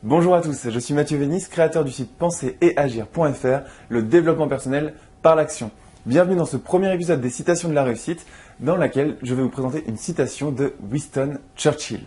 Bonjour à tous, je suis Mathieu Vénis, créateur du site penser-et-agir.fr, le développement personnel par l'action. Bienvenue dans ce premier épisode des citations de la réussite, dans laquelle je vais vous présenter une citation de Winston Churchill.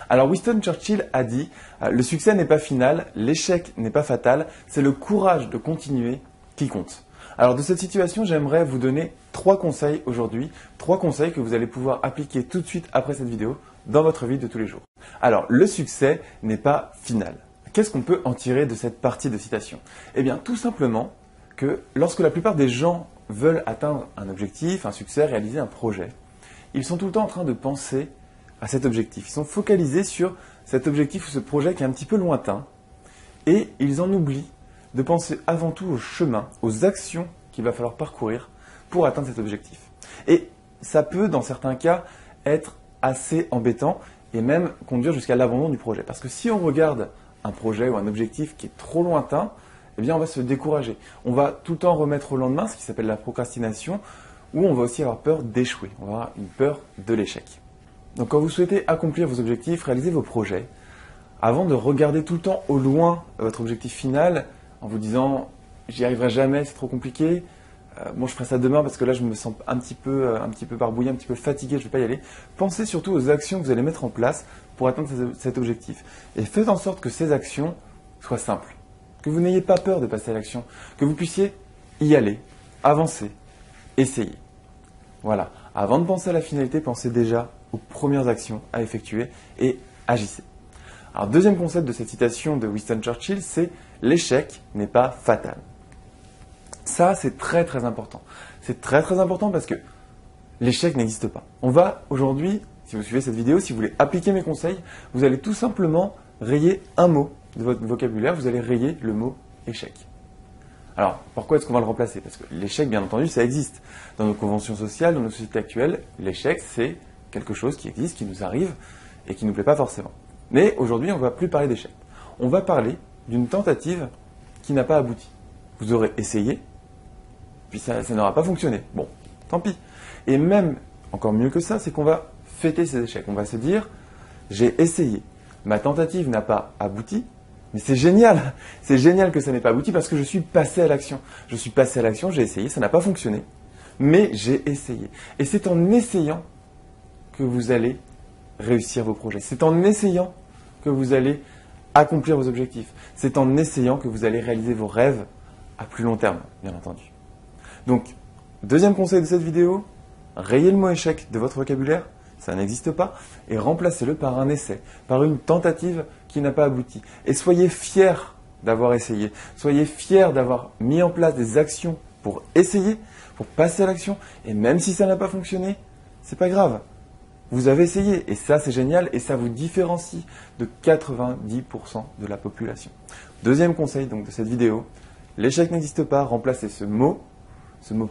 Alors Winston Churchill a dit « Le succès n'est pas final, l'échec n'est pas fatal, c'est le courage de continuer qui compte ». Alors de cette situation, j'aimerais vous donner 3 conseils aujourd'hui, 3 conseils que vous allez pouvoir appliquer tout de suite après cette vidéo dans votre vie de tous les jours. Alors le succès n'est pas final. Qu'est-ce qu'on peut en tirer de cette partie de citation? Eh bien tout simplement que lorsque la plupart des gens veulent atteindre un objectif, un succès, réaliser un projet, ils sont tout le temps en train de penser à cet objectif. Ils sont focalisés sur cet objectif ou ce projet qui est un petit peu lointain et ils en oublient de penser avant tout au chemin, aux actions qu'il va falloir parcourir pour atteindre cet objectif. Et ça peut, dans certains cas, être assez embêtant et même conduire jusqu'à l'abandon du projet. Parce que si on regarde un projet ou un objectif qui est trop lointain, eh bien on va se décourager. On va tout le temps remettre au lendemain, ce qui s'appelle la procrastination, ou on va aussi avoir peur d'échouer. On va avoir une peur de l'échec. Donc quand vous souhaitez accomplir vos objectifs, réaliser vos projets, avant de regarder tout le temps au loin votre objectif final, en vous disant « j'y arriverai jamais, c'est trop compliqué, bon je ferai ça demain parce que là je me sens un petit peu barbouillé, un petit peu fatigué, je ne vais pas y aller », pensez surtout aux actions que vous allez mettre en place pour atteindre cet objectif. Et faites en sorte que ces actions soient simples, que vous n'ayez pas peur de passer à l'action, que vous puissiez y aller, avancer, essayer. Voilà, avant de penser à la finalité, pensez déjà aux premières actions à effectuer et agissez. Alors, deuxième concept de cette citation de Winston Churchill, c'est « l'échec n'est pas fatal ». Ça, c'est très très important. C'est très très important parce que l'échec n'existe pas. On va aujourd'hui, si vous suivez cette vidéo, si vous voulez appliquer mes conseils, vous allez tout simplement rayer un mot de votre vocabulaire, vous allez rayer le mot « échec ». Alors, pourquoi est-ce qu'on va le remplacer? Parce que l'échec, bien entendu, ça existe. Dans nos conventions sociales, dans nos sociétés actuelles, l'échec, c'est quelque chose qui existe, qui nous arrive et qui ne nous plaît pas forcément. Mais aujourd'hui, on ne va plus parler d'échec. On va parler d'une tentative qui n'a pas abouti. Vous aurez essayé, puis ça n'aura pas fonctionné. Bon, tant pis. Et même, encore mieux que ça, c'est qu'on va fêter ces échecs. On va se dire, j'ai essayé, ma tentative n'a pas abouti, mais c'est génial. C'est génial que ça n'ait pas abouti parce que je suis passé à l'action. Je suis passé à l'action, j'ai essayé, ça n'a pas fonctionné, mais j'ai essayé. Et c'est en essayant que vous allez réussir vos projets. C'est en essayant que vous allez accomplir vos objectifs. C'est en essayant que vous allez réaliser vos rêves à plus long terme, bien entendu. Donc, deuxième conseil de cette vidéo, rayez le mot échec de votre vocabulaire, ça n'existe pas, et remplacez-le par un essai, par une tentative qui n'a pas abouti. Et soyez fiers d'avoir essayé, soyez fiers d'avoir mis en place des actions pour essayer, pour passer à l'action, et même si ça n'a pas fonctionné, c'est pas grave. Vous avez essayé, et ça c'est génial, et ça vous différencie de 90% de la population. Deuxième conseil donc de cette vidéo, l'échec n'existe pas, remplacez ce mot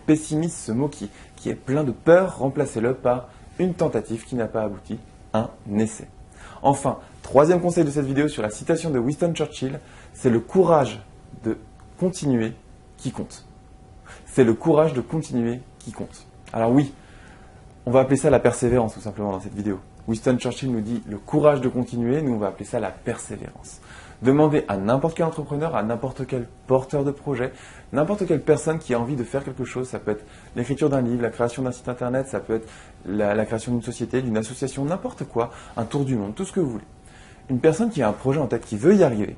pessimiste, ce mot qui est plein de peur, remplacez-le par une tentative qui n'a pas abouti, un essai. Enfin, troisième conseil de cette vidéo sur la citation de Winston Churchill, c'est le courage de continuer qui compte. C'est le courage de continuer qui compte. Alors oui, on va appeler ça la persévérance tout simplement dans cette vidéo. Winston Churchill nous dit le courage de continuer, nous on va appeler ça la persévérance. Demandez à n'importe quel entrepreneur, à n'importe quel porteur de projet, n'importe quelle personne qui a envie de faire quelque chose, ça peut être l'écriture d'un livre, la création d'un site internet, ça peut être la création d'une société, d'une association, n'importe quoi, un tour du monde, tout ce que vous voulez. Une personne qui a un projet en tête, qui veut y arriver,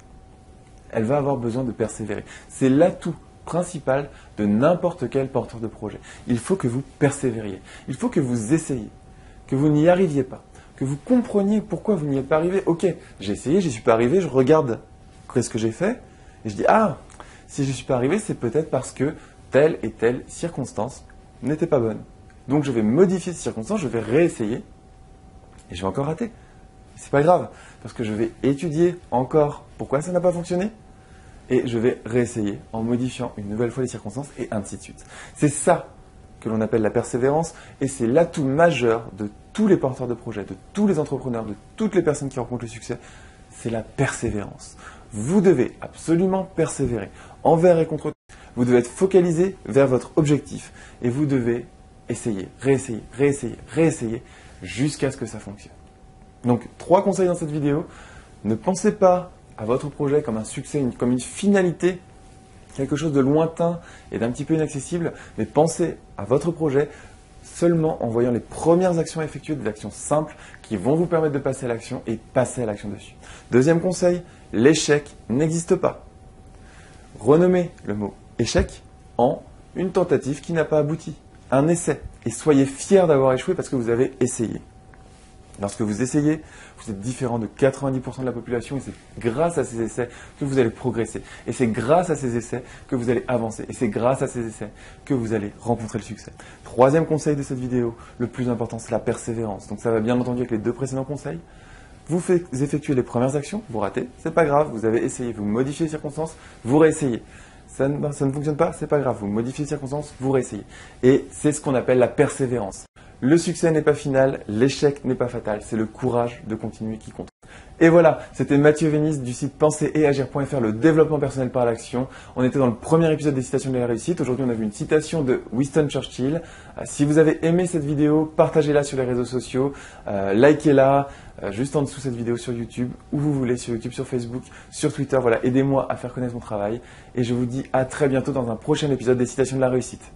elle va avoir besoin de persévérer. C'est l'atout principal de n'importe quel porteur de projet. Il faut que vous persévériez. Il faut que vous essayiez, que vous n'y arriviez pas, que vous compreniez pourquoi vous n'y êtes pas arrivé. Ok, j'ai essayé, j'y suis pas arrivé, je regarde qu'est-ce que j'ai fait et je dis ah, si je suis pas arrivé, c'est peut-être parce que telle et telle circonstance n'était pas bonne. Donc je vais modifier ces circonstances, je vais réessayer et je vais encore rater. C'est pas grave parce que je vais étudier encore pourquoi ça n'a pas fonctionné. Et je vais réessayer en modifiant une nouvelle fois les circonstances et ainsi de suite. C'est ça que l'on appelle la persévérance et c'est l'atout majeur de tous les porteurs de projets, de tous les entrepreneurs, de toutes les personnes qui rencontrent le succès. C'est la persévérance. Vous devez absolument persévérer envers et contre tout. Vous devez être focalisé vers votre objectif et vous devez essayer, réessayer, réessayer, réessayer, jusqu'à ce que ça fonctionne. Donc, 3 conseils dans cette vidéo. Ne pensez pas à votre projet comme un succès, comme une finalité, quelque chose de lointain et d'un petit peu inaccessible, mais pensez à votre projet seulement en voyant les premières actions effectuées, des actions simples qui vont vous permettre de passer à l'action et passer à l'action dessus. Deuxième conseil, l'échec n'existe pas. Renommez le mot échec en une tentative qui n'a pas abouti, un essai, et soyez fiers d'avoir échoué parce que vous avez essayé. Lorsque vous essayez, vous êtes différent de 90% de la population et c'est grâce à ces essais que vous allez progresser. Et c'est grâce à ces essais que vous allez avancer. Et c'est grâce à ces essais que vous allez rencontrer le succès. Troisième conseil de cette vidéo, le plus important, c'est la persévérance. Donc ça va bien entendu avec les 2 précédents conseils. Vous effectuez les premières actions, vous ratez, c'est pas grave, vous avez essayé, vous modifiez les circonstances, vous réessayez. Ça ne fonctionne pas, c'est pas grave, vous modifiez les circonstances, vous réessayez. Et c'est ce qu'on appelle la persévérance. Le succès n'est pas final, l'échec n'est pas fatal, c'est le courage de continuer qui compte. Et voilà, c'était Mathieu Vénis du site pensereetagir.fr, le développement personnel par l'action. On était dans le premier épisode des citations de la réussite. Aujourd'hui, on a vu une citation de Winston Churchill. Si vous avez aimé cette vidéo, partagez-la sur les réseaux sociaux, likez-la juste en dessous de cette vidéo sur YouTube, où vous voulez, sur YouTube, sur Facebook, sur Twitter. Voilà, aidez-moi à faire connaître mon travail. Et je vous dis à très bientôt dans un prochain épisode des citations de la réussite.